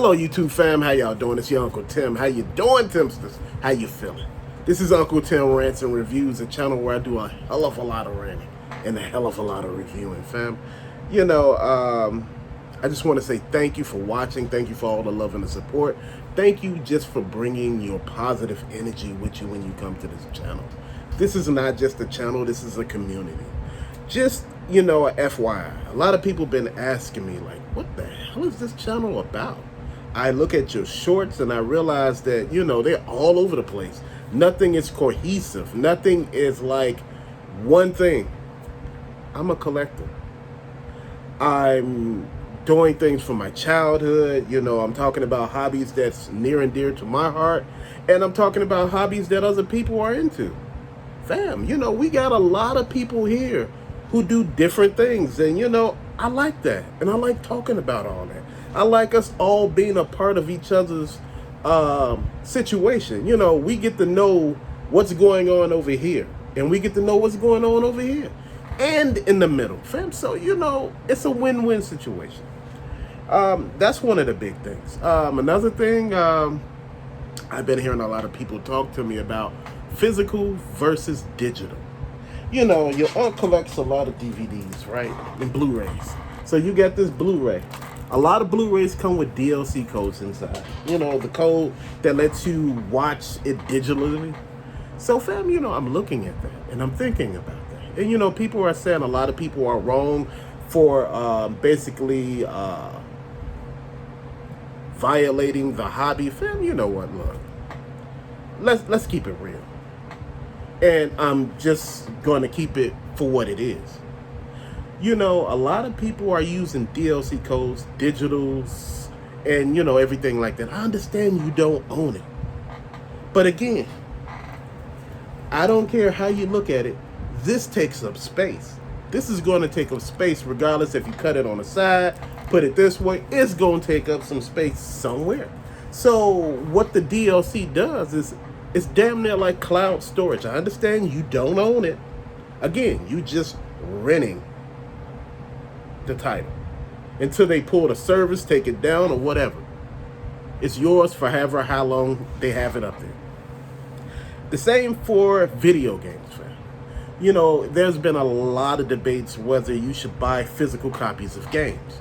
Hello YouTube fam, how y'all doing? It's your Uncle Tim. How you doing, Timsters? How you feeling? This is Uncle Tim Rants and Reviews, a channel where I do a hell of a lot of ranting and a hell of a lot of reviewing, fam. I just want to say thank you for watching. Thank you for all the love and the support. Thank you just for bringing your positive energy with you when you come to this channel. This is not just a channel, this is a community. Just, a FYI, a lot of people been asking me, like, what the hell is this channel about? I look at your shorts and I realize that, they're all over the place. Nothing is cohesive. Nothing is like one thing. I'm a collector. I'm doing things from my childhood. I'm talking about hobbies that's near and dear to my heart. And I'm talking about hobbies that other people are into. Fam, we got a lot of people here who do different things. And, I like that. And I like talking about all that. I like us all being a part of each other's situation. We get to know what's going on over here. And we get to know what's going on over here. And in the middle, fam. So, it's a win-win situation. That's one of the big things. Another thing, I've been hearing a lot of people talk to me about physical versus digital. Your aunt collects a lot of DVDs, right? And Blu-rays. So you get this Blu-ray. A lot of Blu-rays come with DLC codes inside. The code that lets you watch it digitally. So fam, I'm looking at that and I'm thinking about that. And people are saying a lot of people are wrong for basically violating the hobby. Fam, you know what, look. Let's keep it real. And I'm just going to keep it for what it is. A lot of people are using DLC codes, digitals, and, everything like that. I understand you don't own it. But again, I don't care how you look at it. This takes up space. This is going to take up space regardless if you cut it on the side, put it this way. It's going to take up some space somewhere. So what the DLC does is it's damn near like cloud storage. I understand you don't own it. Again, you just renting the title until they pull the service, take it down, or whatever. It's yours for however how long they have it up there. The same for video games, fam. There's been a lot of debates whether you should buy physical copies of games.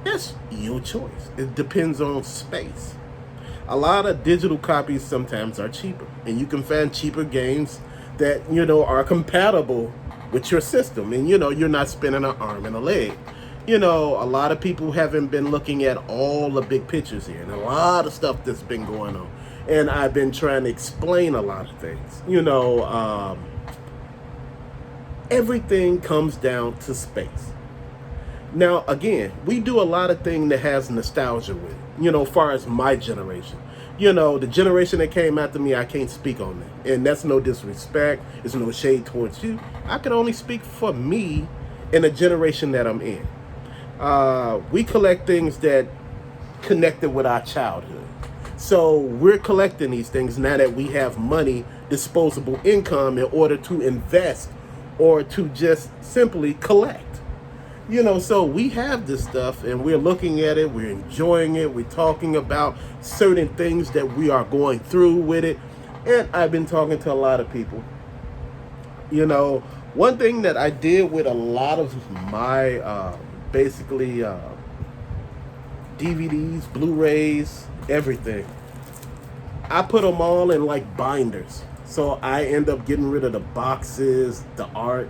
That's your choice. It depends on space. A lot of digital copies sometimes are cheaper, and you can find cheaper games that, are compatible with your system, and, you're not spending an arm and a leg. A lot of people haven't been looking at all the big pictures here, and a lot of stuff that's been going on, and I've been trying to explain a lot of things. Everything comes down to space. Now, again, we do a lot of things that has nostalgia with it, as far as my generation. The generation that came after me, I can't speak on that. And that's no disrespect. It's no shade towards you. I can only speak for me and the generation that I'm in. We collect things that connected with our childhood. So we're collecting these things now that we have money, disposable income, in order to invest or to just simply collect. So we have this stuff and we're looking at it, we're enjoying it, we're talking about certain things that we are going through with it. And I've been talking to a lot of people. One thing that I did with a lot of my DVDs, Blu-rays, everything, I put them all in like binders. So I end up getting rid of the boxes, the art.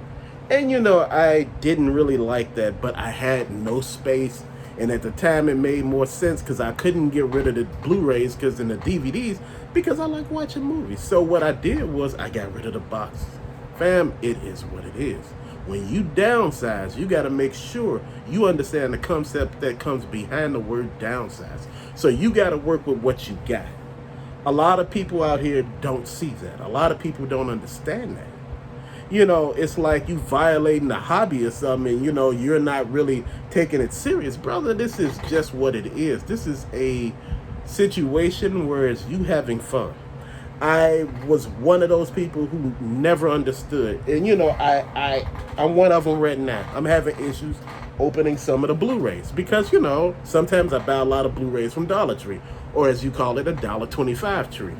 And I didn't really like that, but I had no space. And at the time it made more sense because I couldn't get rid of the Blu-rays and the DVDs because I like watching movies. So what I did was I got rid of the boxes. Fam, it is what it is. When you downsize, you got to make sure you understand the concept that comes behind the word downsize. So you got to work with what you got. A lot of people out here don't see that. A lot of people don't understand that. It's like you violating the hobby or something, and, you're not really taking it serious. Brother, this is just what it is. This is a situation where it's you having fun. I was one of those people who never understood. And, I'm one of them right now. I'm having issues. opening some of the Blu-rays because, you know, sometimes I buy a lot of Blu-rays from Dollar Tree, or as you call it, a $1.25 tree.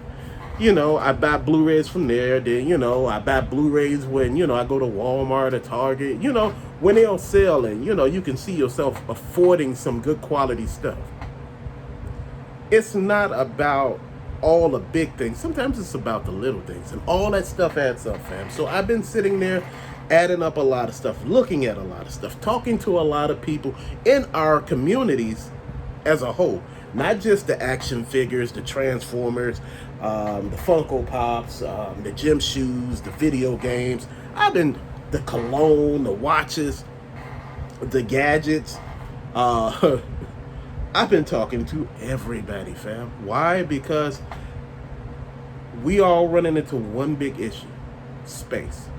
You know, I buy Blu-rays from there. Then, you know, I buy Blu-rays when, you know, I go to Walmart or Target, you know, when they're on sale, and, you know, you can see yourself affording some good quality stuff. It's not about all the big things. Sometimes it's about the little things, and all that stuff adds up, fam. So I've been sitting there adding up a lot of stuff, looking at a lot of stuff, talking to a lot of people in our communities as a whole. Not just the action figures, the Transformers, the Funko Pops, the gym shoes, the video games. The cologne, the watches, the gadgets. I've been talking to everybody, fam. Why? Because we all running into one big issue: space.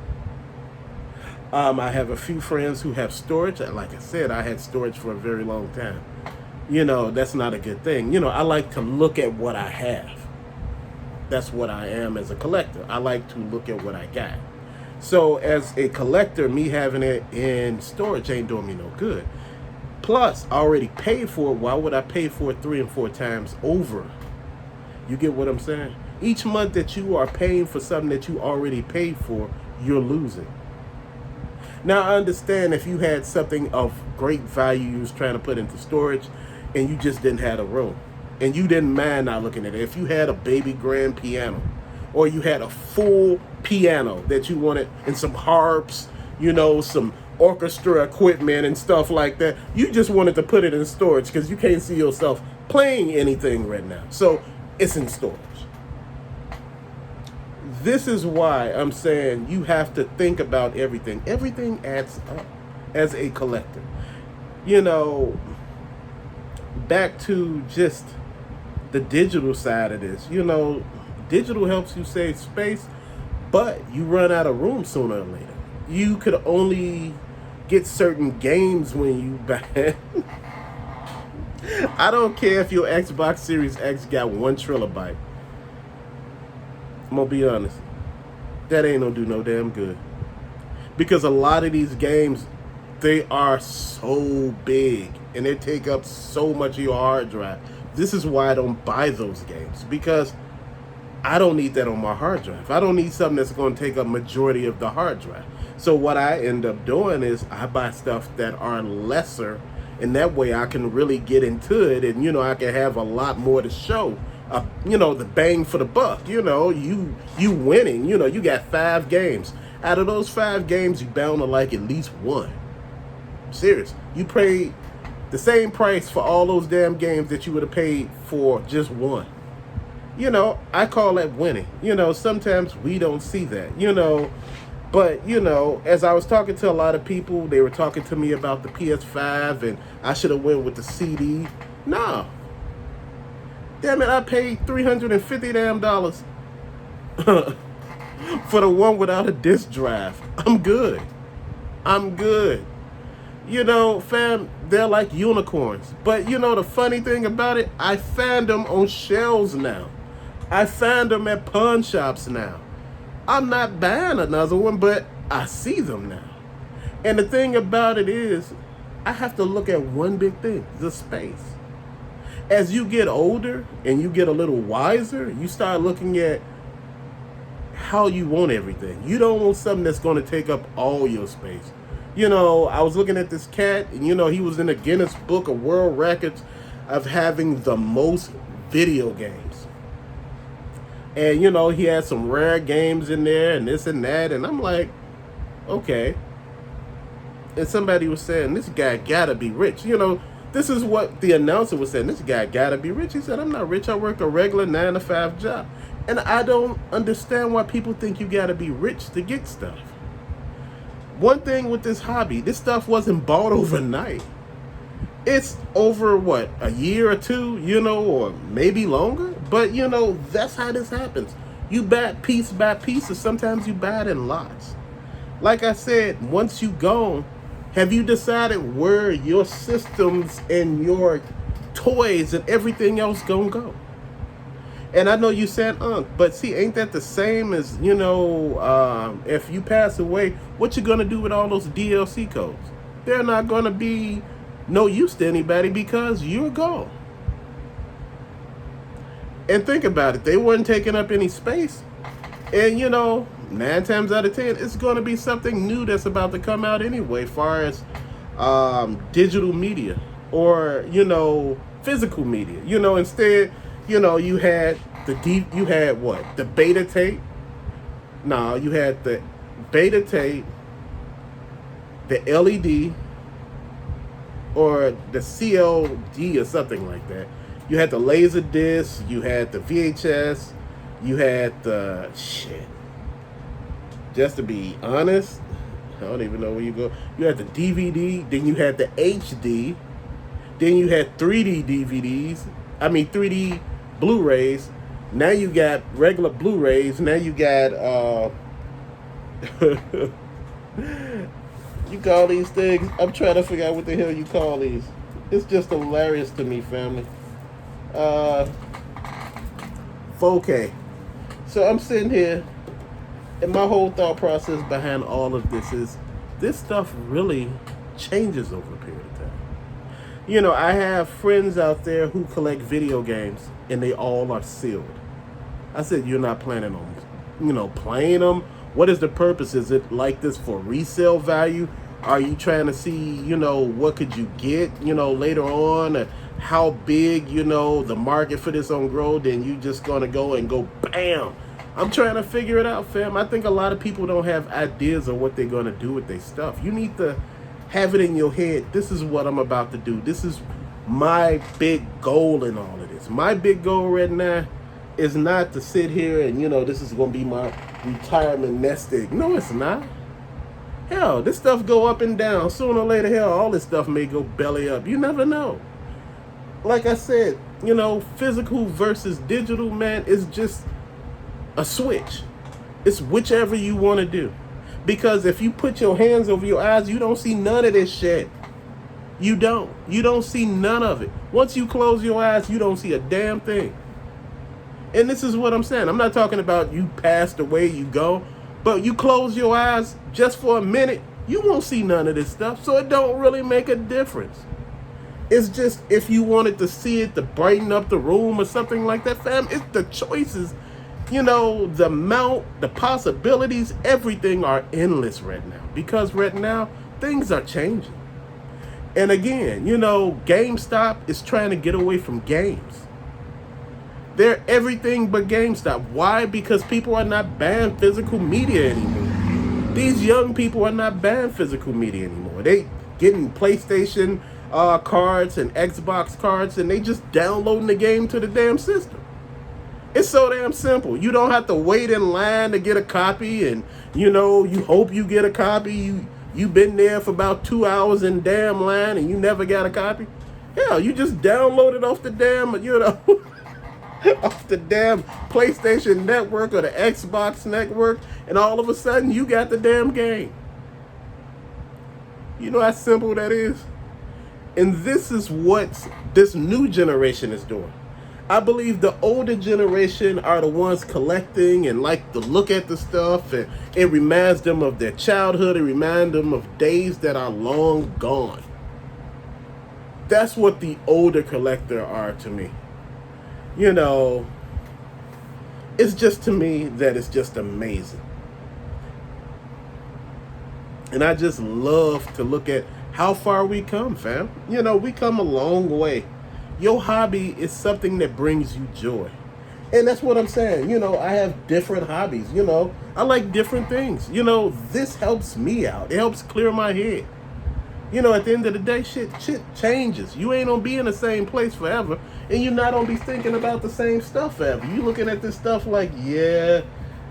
I have a few friends who have storage. Like I said, I had storage for a very long time. You know, that's not a good thing. You know, I like to look at what I have. That's what I am as a collector. I like to look at what I got. So as a collector, me having it in storage ain't doing me no good. Plus, I already paid for it. Why would I pay for it 3 and 4 times over? You get what I'm saying? Each month that you are paying for something that you already paid for, you're losing. Now, I understand if you had something of great value you was trying to put into storage and you just didn't have a room and you didn't mind not looking at it. If you had a baby grand piano or you had a full piano that you wanted and some harps, you know, some orchestra equipment and stuff like that, you just wanted to put it in storage because you can't see yourself playing anything right now. So it's in storage. This is why I'm saying you have to think about everything. Everything adds up as a collector. You know, back to just the digital side of this. You know, digital helps you save space, but you run out of room sooner or later. You could only get certain games when you buy. I don't care if your Xbox Series X got 1 terabyte. I'm gonna be honest, that ain't gonna do no damn good. Because a lot of these games, they are so big and they take up so much of your hard drive. This is why I don't buy those games, because I don't need that on my hard drive. I don't need something that's going to take up majority of the hard drive. So what I end up doing is I buy stuff that are lesser, and that way I can really get into it, and, you know, I can have a lot more to show. You know, the bang for the buck. You know, you winning. You know, you got 5 games. Out of those 5 games, you bound to like at least 1. Serious. You paid the same price for all those damn games that you would have paid for just 1. You know, I call that winning. You know, sometimes we don't see that, you know. But, you know, as I was talking to a lot of people, they were talking to me about the PS5 and I should have went with the CD. No. Damn it, I paid $350 damn dollars for the one without a disc drive. I'm good. You know, fam, they're like unicorns. But, you know, the funny thing about it, I find them on shelves now. I find them at pawn shops now. I'm not buying another one, but I see them now. And the thing about it is, I have to look at one big thing, the space. As you get older and you get a little wiser, you start looking at how you want everything. You don't want something that's going to take up all your space. You know, I was looking at this cat, and, you know, he was in the Guinness Book of World Records of having the most video games. And, you know, he had some rare games in there and this and that. And I'm like, okay. And somebody was saying, this guy gotta be rich. You know, this is what the announcer was saying. This guy gotta be rich. He said, I'm not rich. I work a regular 9-to-5 job. And I don't understand why people think you gotta be rich to get stuff. One thing with this hobby, this stuff wasn't bought overnight. It's over, what, a year or 2, you know, or maybe longer. But, you know, that's how this happens. You buy it piece by piece, or sometimes you buy it in lots. Like I said, once you gone, have you decided where your systems and your toys and everything else gonna go? And I know you said, but see, ain't that the same as, you know, if you pass away, what you gonna do with all those DLC codes? they're not going to be no use to anybody because you're gone. And think about it, they weren't taking up any space. And 9 times out of 10, it's going to be something new that's about to come out anyway, far as digital media or physical media. Instead, you had you had what, the beta tape. No, you had the beta tape, the LED, or the CLD or something like that. You had the laser disc, you had the VHS, you had the shit. Just to be honest, I don't even know where you go. You had the DVD, then you had the HD, then you had 3D DVDs. 3D Blu-rays. Now you got regular Blu-rays. Now you got you call these things. I'm trying to figure out what the hell you call these. It's just hilarious to me, family. 4K. So I'm sitting here, and my whole thought process behind all of this is this stuff really changes over a period of time. I have friends out there who collect video games, and they all are sealed. I said, you're not planning on, playing them? What is the purpose? Is it like this for resale value? Are you trying to see, what could you get, later on? How big, the market for this on grow? Then you just going to go bam. I'm trying to figure it out, fam. I think a lot of people don't have ideas of what they're going to do with their stuff. You need to have it in your head. This is what I'm about to do. This is my big goal in all of this. My big goal right now is not to sit here and, this is going to be my retirement nest egg. No, it's not. Hell, this stuff go up and down. Sooner or later, hell, all this stuff may go belly up. You never know. Like I said, physical versus digital, man, is just a switch. It's whichever you want to do. Because if you put your hands over your eyes, you don't see none of this shit. You don't. You don't see none of it. Once you close your eyes, you don't see a damn thing. And this is what I'm saying. I'm not talking about you passed away, you go. But you close your eyes just for a minute, you won't see none of this stuff. So it don't really make a difference. It's just if you wanted to see it to brighten up the room or something like that, fam, it's the choices. The amount, the possibilities, everything are endless right now. Because right now, things are changing. And again, GameStop is trying to get away from games. They're everything but GameStop. Why? Because people are not buying physical media anymore. These young people are not buying physical media anymore. They getting PlayStation cards and Xbox cards, and they just downloading the game to the damn system. It's so damn simple. You don't have to wait in line to get a copy, and you hope you get a copy. You've been there for about 2 hours in damn line, and you never got a copy. Hell, you just download it off the damn, off the damn PlayStation Network or the Xbox Network, and all of a sudden you got the damn game. You know how simple that is? And this is what this new generation is doing. I believe the older generation are the ones collecting and like to look at the stuff, and it reminds them of their childhood. It reminds them of days that are long gone. That's what the older collector are to me. It's just to me that it's just amazing. And I just love to look at how far we come, fam. We come a long way. Your hobby is something that brings you joy. And that's what I'm saying. I have different hobbies. I like different things. This helps me out. It helps clear my head. At the end of the day, shit changes. You ain't gonna be in the same place forever. And you're not gonna be thinking about the same stuff forever. You looking at this stuff like, yeah,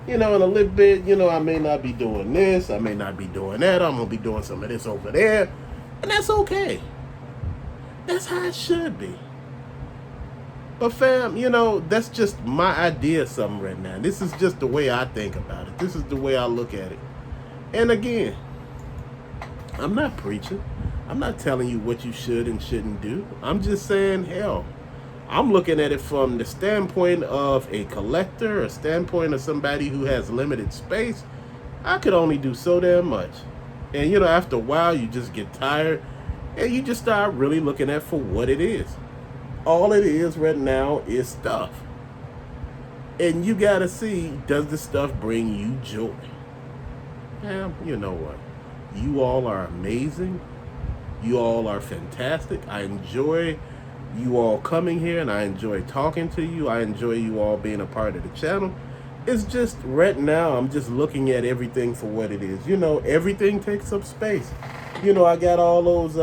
in a little bit, I may not be doing this. I may not be doing that. I'm gonna be doing some of this over there. And that's okay. That's how it should be. But fam, that's just my idea of something right now. This is just the way I think about it. This is the way I look at it. And again, I'm not preaching. I'm not telling you what you should and shouldn't do. I'm just saying, hell, I'm looking at it from the standpoint of a collector, a standpoint of somebody who has limited space. I could only do so damn much. And after a while, you just get tired, and you just start really looking at for what it is. All it is right now is stuff. And you gotta see, does the stuff bring you joy? You know what? You all are amazing. You all are fantastic. I enjoy you all coming here, and I enjoy talking to you. I enjoy you all being a part of the channel. It's just right now, I'm just looking at everything for what it is. Everything takes up space. I got all those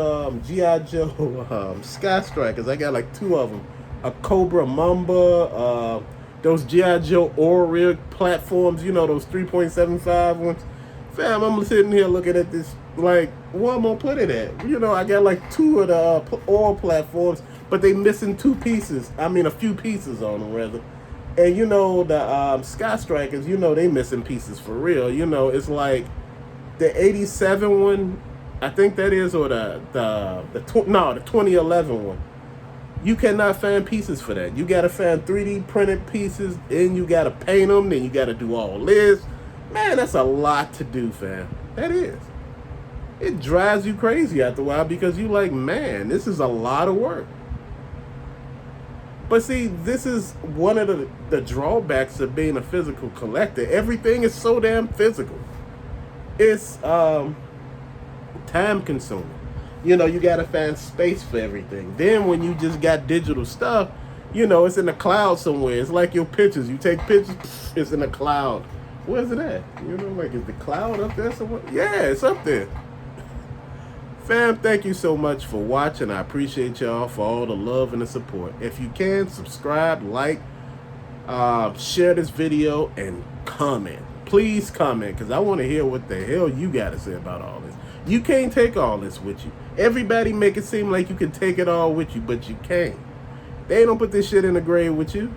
G.I. Joe Sky Strikers. I got like 2 of them. A Cobra Mamba, those G.I. Joe Rig platforms, those 3.75 ones. Fam, I'm sitting here looking at this, like, where I'm gonna put it at? I got like 2 of the oil platforms, but they missing 2 pieces. I mean, a few pieces on them, rather. And the Sky Strikers, they missing pieces for real. It's like the 87 one, I think that is, or the 2011 one. You cannot find pieces for that. You gotta find 3D printed pieces, and you gotta paint them, then you gotta do all this. Man, that's a lot to do, fam. That is. It drives you crazy after a while because you like, man, this is a lot of work. But see, this is one of the drawbacks of being a physical collector. Everything is so damn physical. It's time consuming. You gotta find space for everything. Then when you just got digital stuff, it's in the cloud somewhere. It's like your pictures. You take pictures, it's in the cloud. Where's it at? Like, is the cloud up there somewhere? Yeah, it's up there. Fam, thank you so much for watching. I appreciate y'all for all the love and the support. If you can, subscribe, like, share this video, and comment. Please comment, because I want to hear what the hell you got to say about all this. You can't take all this with you. Everybody make it seem like you can take it all with you, but you can't. They don't put this shit in the grave with you.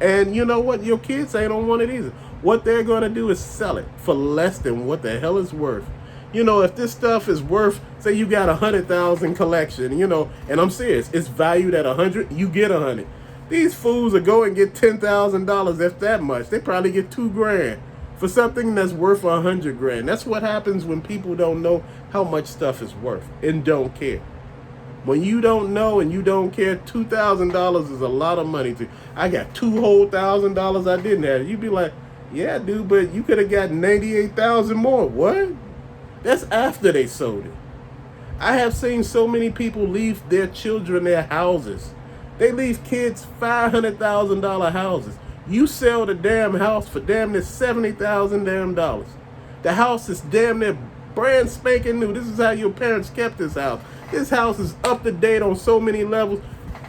And you know what? Your kids ain't don't want it either. What they're going to do is sell it for less than what the hell it's worth. If this stuff is worth, say you got 100,000 collection, and I'm serious, it's valued at 100, you get 100. These fools are going and get $10,000, if that much. They probably get $2,000 for something that's worth $100,000. That's what happens when people don't know how much stuff is worth and don't care. When you don't know and you don't care, $2,000 is a lot of money to. I got $2,000 I didn't have. You'd be like, yeah, dude, but you could have got 98,000 more. What? That's after they sold it. I have seen so many people leave their children their houses. They leave kids $500,000 houses. You sell the damn house for damn near $70,000 damn dollars. The house is damn near brand spanking new. This is how your parents kept this house. This house is up to date on so many levels.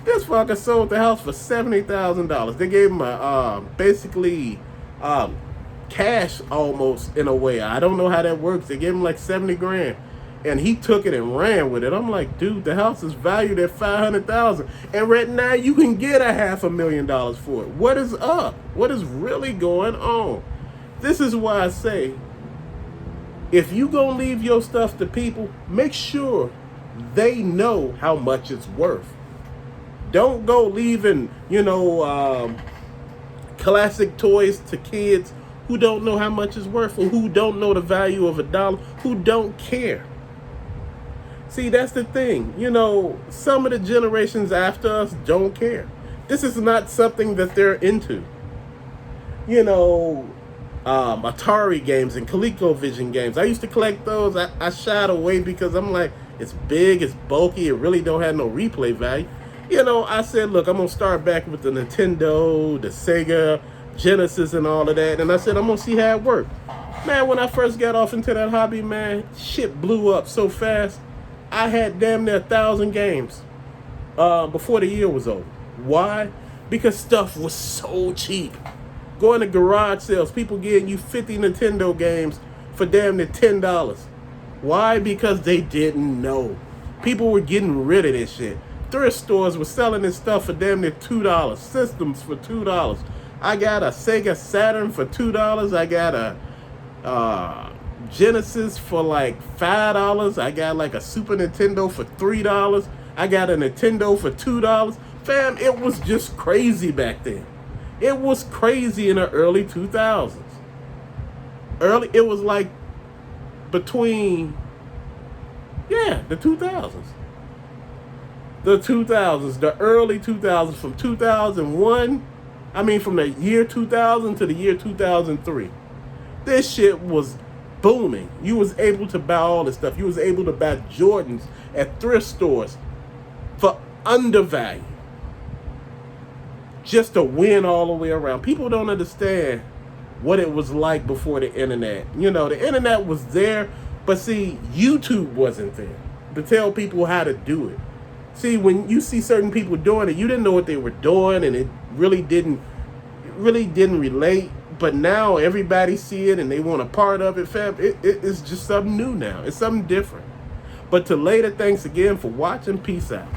This fucker sold the house for $70,000. They gave him a basically cash almost in a way. I don't know how that works. They gave him like $70,000, and he took it and ran with it. I'm like, dude, the house is valued at $500,000, and right now you can get $500,000 for it. What is up? What is really going on? This is why I say, if you gonna leave your stuff to people, make sure they know how much it's worth. Don't go leaving, classic toys to kids who don't know how much it's worth, or who don't know the value of $1, who don't care. See, that's the thing. Some of the generations after us don't care. This is not something that they're into. Atari games and ColecoVision games. I used to collect those. I shied away because I'm like, it's big, it's bulky, it really don't have no replay value. I said, look, I'm going to start back with the Nintendo, the Sega, Genesis, and all of that. And I said, I'm going to see how it works. Man, when I first got off into that hobby, man, shit blew up so fast. I had damn near 1,000 games before the year was over. Why? Because stuff was so cheap. Going to garage sales, people getting you 50 Nintendo games for damn near $10. Why? Because they didn't know. People were getting rid of this shit. Thrift stores were selling this stuff for damn near $2. Systems for $2. I got a Sega Saturn for $2. I got a Genesis for like $5. I got like a Super Nintendo for $3. I got a Nintendo for $2. Fam, it was just crazy back then. It was crazy in the early 2000s. It was like between, yeah, the 2000s. The 2000s, the early 2000s, from 2001, I mean from the year 2000 to the year 2003. This shit was booming. You was able to buy all this stuff. You was able to buy Jordans at thrift stores for undervalue, just to win all the way around. People don't understand what it was like before the internet. You know, the internet was there, but see, YouTube wasn't there to tell people how to do it. See, when you see certain people doing it, you didn't know what they were doing, and it really didn't relate. But now everybody see it and they want a part of it, fam. It's just something new now. It's something different. But to later, thanks again for watching. Peace out.